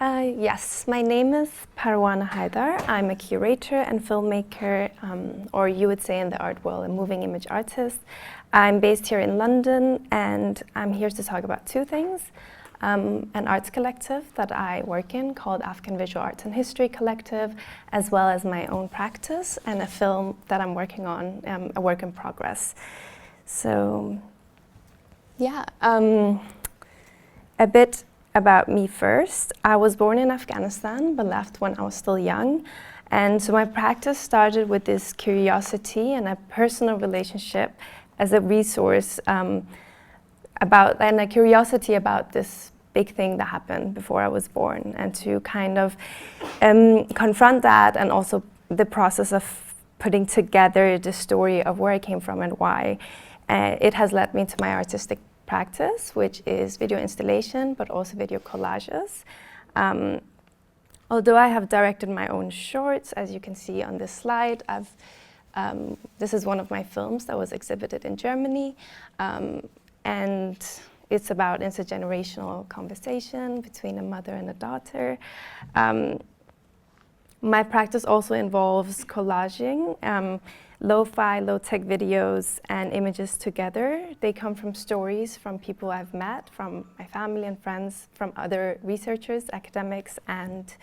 Yes, my name is Parwana Haidar. I'm a curator and filmmaker, or you would say in the art world, a moving image artist. I'm based here in London, and I'm here to talk about two things. An arts collective that I work in called Afghan Visual Arts History Collective, as well as my own practice and a film that I'm working on, a work in progress. So, yeah, a bit about me first. I was born in Afghanistan, but left when I was still young. And so my practice started with this curiosity and a personal relationship as a resource and a curiosity about this big thing that happened before I was born, and to kind of confront that, and also the process of putting together the story of where I came from and why. It has led me to my artistic practice, which is video installation, but also video collages. Although I have directed my own shorts, as you can see on this slide, this is one of my films that was exhibited in Germany, and it's about intergenerational conversation between a mother and a daughter. My practice also involves collaging lo-fi, low-tech videos and images together. They come from stories from people I've met, from my family and friends, from other researchers, academics, and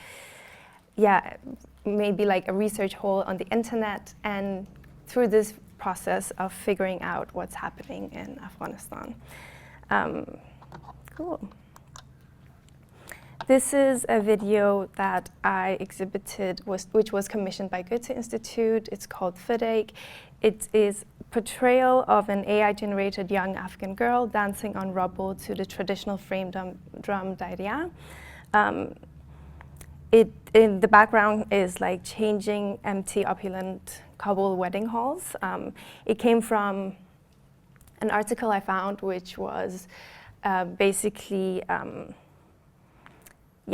yeah, maybe like a research hole on the internet, and through this process of figuring out what's happening in Afghanistan. Cool. This is a video that I exhibited, which was commissioned by Goethe Institute. It's called Fidek. It is portrayal of an AI-generated young Afghan girl dancing on rubble to the traditional frame drum dairiya. In the background is like changing empty, opulent Kabul wedding halls. It came from an article I found, which was basically,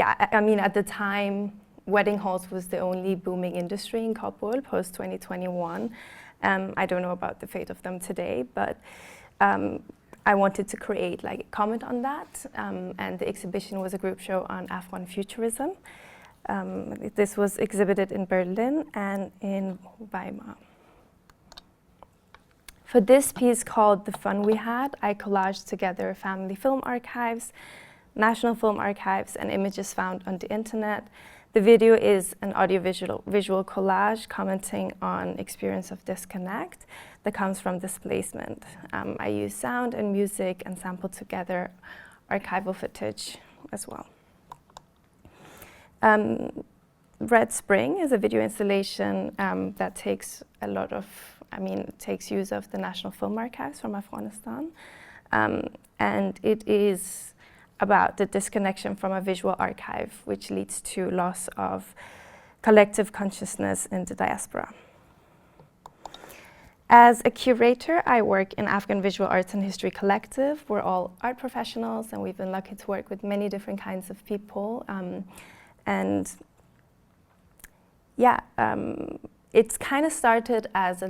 I mean, at the time, wedding halls was the only booming industry in Kabul post-2021. I don't know about the fate of them today, but I wanted to create like a comment on that. And the exhibition was a group show on Afghan futurism. This was exhibited in Berlin and in Weimar. For this piece called The Fun We Had, I collaged together family film archives, national film archives, and images found on the internet. The video is an audiovisual collage commenting on experience of disconnect that comes from displacement. I use sound and music and sampled together archival footage as well. Red Spring is a video installation that takes takes use of the National Film Archives from Afghanistan. And it is about the disconnection from a visual archive, which leads to loss of collective consciousness in the diaspora. As a curator, I work in Afghan Visual Arts History Collective. We're all art professionals, and we've been lucky to work with many different kinds of people. It's kind of started as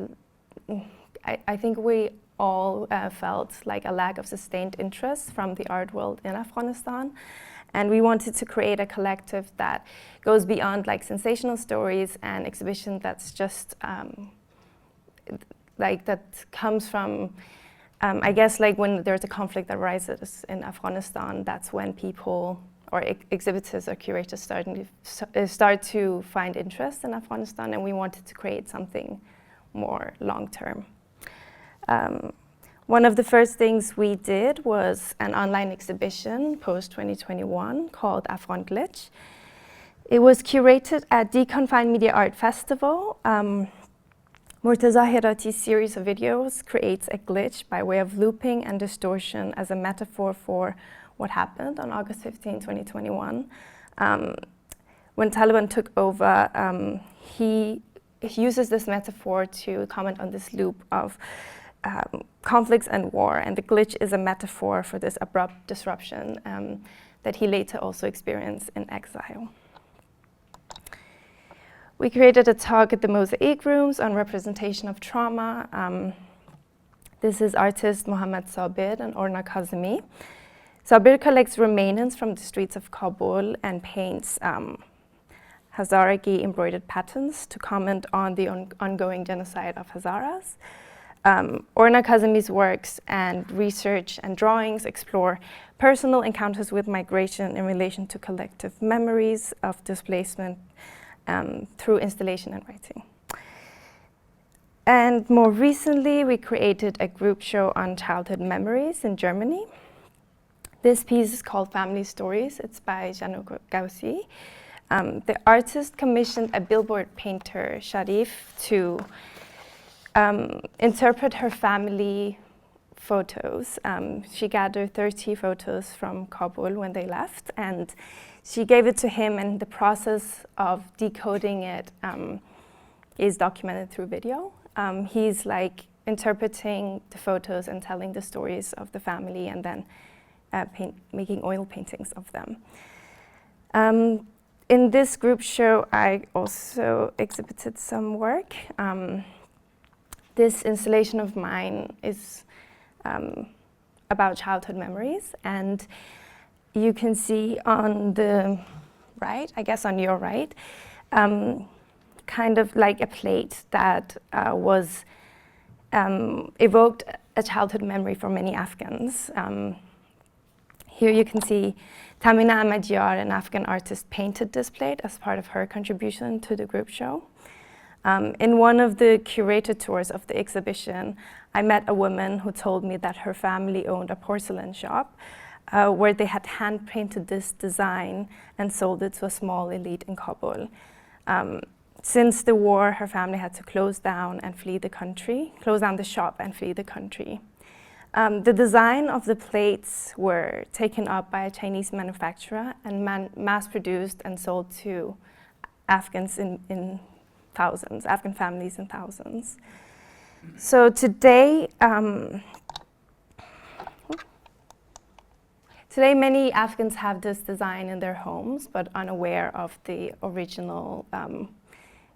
I think we all felt like a lack of sustained interest from the art world in Afghanistan. And we wanted to create a collective that goes beyond like sensational stories and exhibition that's just that comes from, I guess, like when there's a conflict that arises in Afghanistan, that's when people or exhibitors or curators start to find interest in Afghanistan, and we wanted to create something more long-term. One of the first things we did was an online exhibition post-2021 called Afghan Glitch. It was curated at de-confine Media Art Festival. Morteza Herati's series of videos creates a glitch by way of looping and distortion as a metaphor for what happened on August 15, 2021. When Taliban took over, he uses this metaphor to comment on this loop of conflicts and war, and the glitch is a metaphor for this abrupt disruption that he later also experienced in exile. We created a talk at the Mosaic Rooms on representation of trauma. This is artist Mohammad Sabir and Orna Kazemi. Sabir collects remains from the streets of Kabul and paints Hazaragi embroidered patterns to comment on the ongoing genocide of Hazaras. Orna Kazemi's works and research and drawings explore personal encounters with migration in relation to collective memories of displacement through installation and writing. And more recently, we created a group show on childhood memories in Germany. This piece is called Family Stories. It's by Janu Gausi. The artist commissioned a billboard painter, Sharif, to interpret her family photos. She gathered 30 photos from Kabul when they left, and she gave it to him, and the process of decoding it is documented through video. He's like interpreting the photos and telling the stories of the family, and then making oil paintings of them. In this group show, I also exhibited some work. This installation of mine is about childhood memories, and you can see on the right, I guess on your right, kind of like a plate that was evoked a childhood memory for many Afghans. Here you can see Tamina Ahmadiyar, an Afghan artist, painted this plate as part of her contribution to the group show. In one of the curated tours of the exhibition, I met a woman who told me that her family owned a porcelain shop where they had hand-painted this design and sold it to a small elite in Kabul. Since the war, her family had to close down the shop and flee the country. The design of the plates were taken up by a Chinese manufacturer and mass-produced and sold to Afghans in thousands, Afghan families in thousands. So today, many Afghans have this design in their homes, but unaware of the original,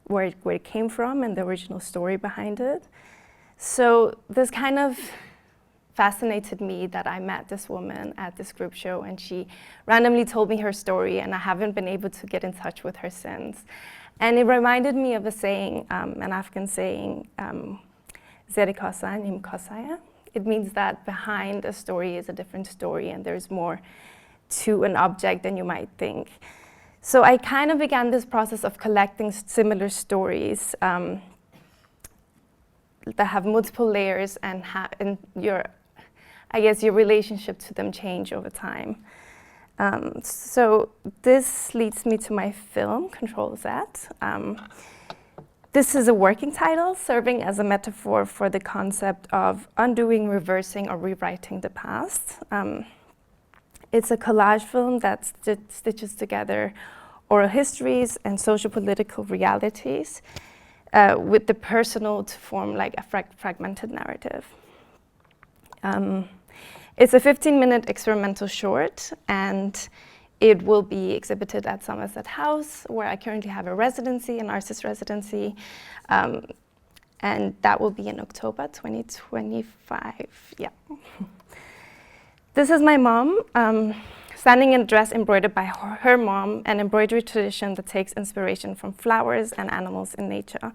where it came from and the original story behind it. So this kind of fascinated me that I met this woman at this group show, and she randomly told me her story, and I haven't been able to get in touch with her since. And it reminded me of a saying, an Afghan saying, Zeri Kasa Nim Kasaya. It means that behind a story is a different story, and there's more to an object than you might think. So I kind of began this process of collecting similar stories that have multiple layers, and your relationship to them change over time. So this leads me to my film, Control Z. This is a working title serving as a metaphor for the concept of undoing, reversing, or rewriting the past. It's a collage film that stitches together oral histories and socio-political realities with the personal to form like a fragmented narrative. It's a 15-minute experimental short, and it will be exhibited at Somerset House, where I currently have a residency, an artist residency, and that will be in October 2025, yeah. This is my mom, standing in a dress embroidered by her mom, an embroidery tradition that takes inspiration from flowers and animals in nature.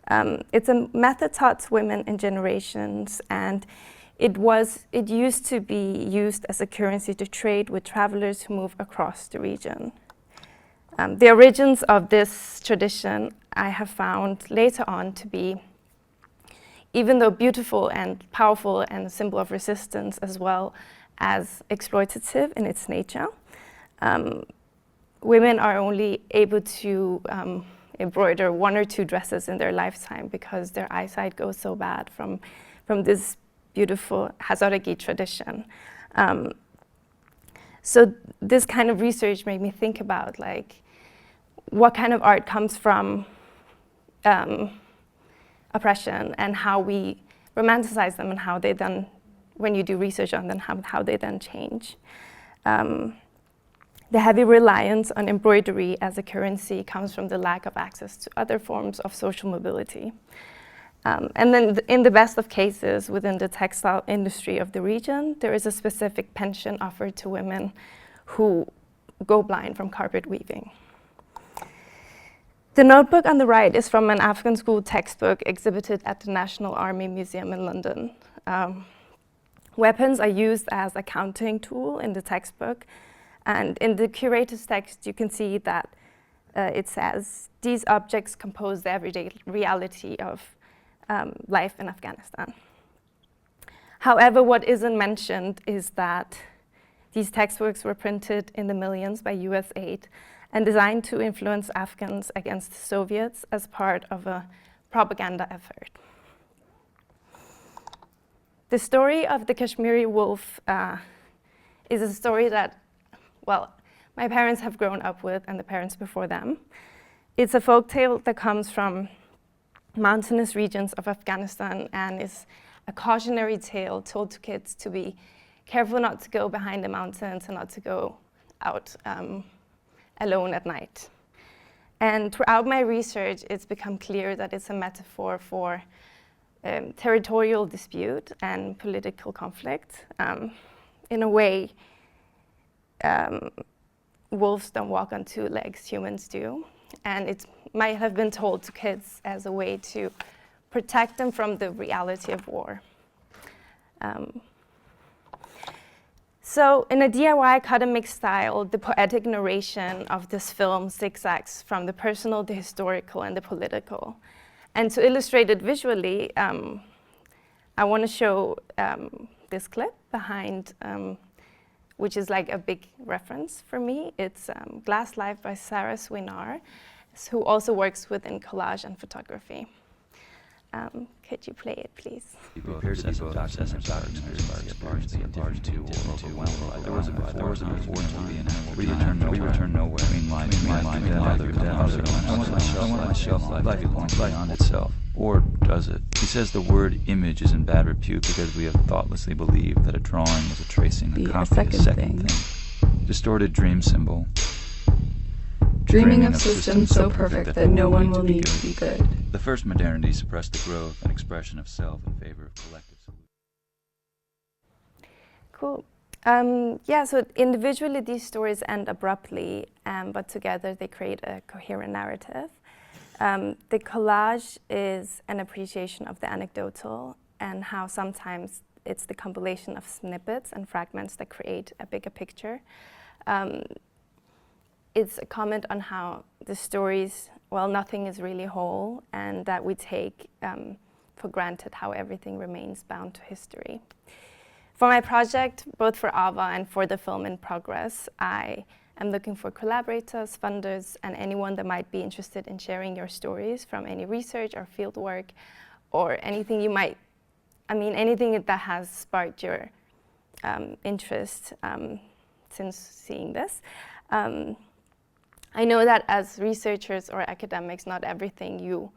It's a method taught to women in generations, and it used to be used as a currency to trade with travelers who move across the region. The origins of this tradition I have found later on to be, even though beautiful and powerful and a symbol of resistance as well as exploitative in its nature. Women are only able to embroider 1 or 2 dresses in their lifetime because their eyesight goes so bad from this beautiful Hazaragi tradition. So this kind of research made me think about like what kind of art comes from oppression and how we romanticize them, and how they then, when you do research on them, how they then change. The heavy reliance on embroidery as a currency comes from the lack of access to other forms of social mobility. And then in the best of cases, within the textile industry of the region, there is a specific pension offered to women who go blind from carpet weaving. The notebook on the right is from an Afghan school textbook exhibited at the National Army Museum in London. Weapons are used as a counting tool in the textbook, and in the curator's text you can see that it says, "These objects compose the everyday reality of life in Afghanistan." However, what isn't mentioned is that these textbooks were printed in the millions by US aid and designed to influence Afghans against the Soviets as part of a propaganda effort. The story of the Kashmiri wolf is a story that, well, my parents have grown up with and the parents before them. It's a folktale that comes from mountainous regions of Afghanistan and is a cautionary tale told to kids to be careful not to go behind the mountains and not to go out alone at night. And throughout my research, it's become clear that it's a metaphor for territorial dispute and political conflict. In a way, wolves don't walk on two legs, humans do. And it might have been told to kids as a way to protect them from the reality of war. So in a DIY academic style, the poetic narration of this film zigzags from the personal, the historical, and the political. And to illustrate it visually, I want to show this clip behind, which is like a big reference for me. It's Glass Life by Sarah Swinar, who also works within collage and photography. Could you play it, please? We return nowhere. Life belongs beyond itself. Or does it? He says the word image is in bad repute because we have thoughtlessly believed that a drawing is a tracing, a copy, a second thing. Distorted dream symbol. Dreaming of systems so perfect that no one will need to be good. The first modernity suppressed the growth and expression of self in favor of collective solutions. Cool. Yeah, so individually these stories end abruptly, but together they create a coherent narrative. The collage is an appreciation of the anecdotal and how sometimes it's the compilation of snippets and fragments that create a bigger picture. It's a comment on how the stories, well, nothing is really whole, and that we take for granted how everything remains bound to history. For my project, both for AVAH and for the film in progress, I am looking for collaborators, funders, and anyone that might be interested in sharing your stories from any research or field work, or anything you might, anything that has sparked your interest since seeing this. I know that as researchers or academics, not everything you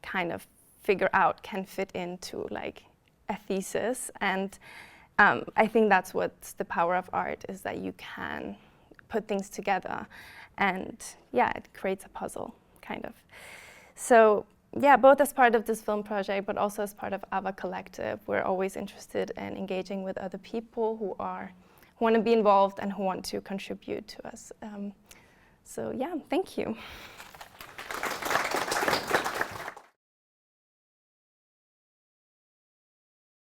kind of figure out can fit into like a thesis. And I think that's what's the power of art, is that you can put things together and yeah, it creates a puzzle, kind of. So yeah, both as part of this film project, but also as part of AVAH Collective, we're always interested in engaging with other people who want to be involved and who want to contribute to us. So yeah, thank you.